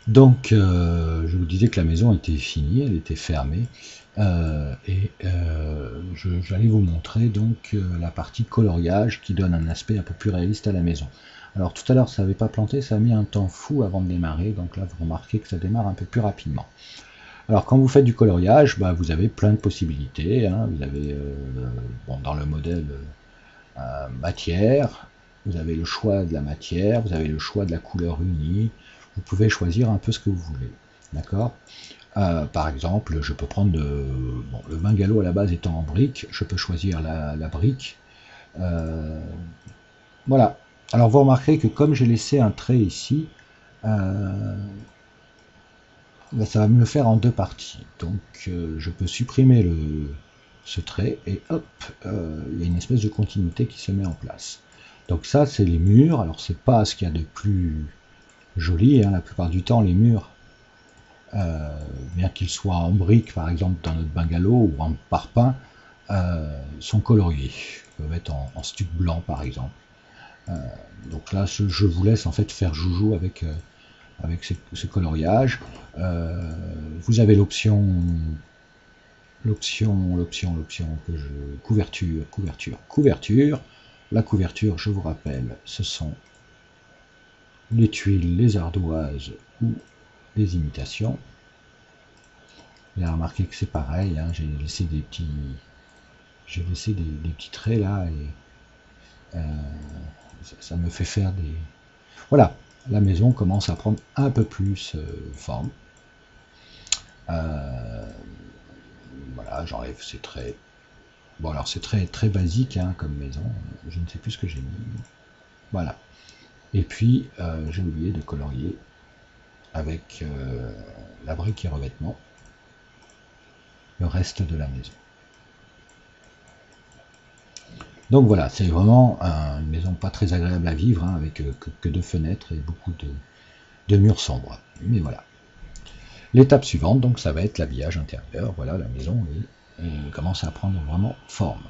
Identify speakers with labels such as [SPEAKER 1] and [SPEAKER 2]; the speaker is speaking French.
[SPEAKER 1] Donc, je vous disais que la maison était finie, elle était fermée, j'allais vous montrer donc la partie coloriage qui donne un aspect un peu plus réaliste à la maison. Alors tout à l'heure ça n'avait pas planté, ça a mis un temps fou avant de démarrer, donc là vous remarquez que ça démarre un peu plus rapidement. Alors quand vous faites du coloriage, bah, vous avez plein de possibilités, hein. Vous avez bon, dans le modèle matière, vous avez le choix de la matière, vous avez le choix de la couleur unie, vous pouvez choisir un peu ce que vous voulez. D'accord. Par exemple, je peux prendre bon, le bungalow à la base étant en brique, je peux choisir la brique. Euh, voilà. Alors vous remarquerez que comme j'ai laissé un trait ici, euh, ben, ça va me le faire en deux parties. Donc je peux supprimer ce trait et hop, il y a une espèce de continuité qui se met en place. Donc ça, c'est les murs. Alors c'est pas ce qu'il y a de plus joli, hein. La plupart du temps, les murs, bien qu'ils soient en briques, par exemple dans notre bungalow, ou en parpaing, sont coloriés. Ils peuvent être en stuc blanc, par exemple. Euh, donc là, je vous laisse en fait faire joujou avec ce coloriage. Vous avez l'option que couverture. La couverture, je vous rappelle, ce sont les tuiles, les ardoises ou les imitations. Vous avez remarqué que c'est pareil, hein, j'ai laissé des petits traits là et ça me fait faire des. Voilà, la maison commence à prendre un peu plus forme. Euh, voilà, j'enlève ces traits. Bon, alors c'est très basique hein, comme maison. Je ne sais plus ce que j'ai mis. Voilà. Et puis, j'ai oublié de colorier avec la brique et revêtement le reste de la maison. Donc voilà, c'est vraiment une maison pas très agréable à vivre, hein, avec que deux fenêtres et beaucoup de murs sombres. Mais voilà. L'étape suivante, donc, ça va être l'habillage intérieur. Voilà, la maison commence à prendre vraiment forme.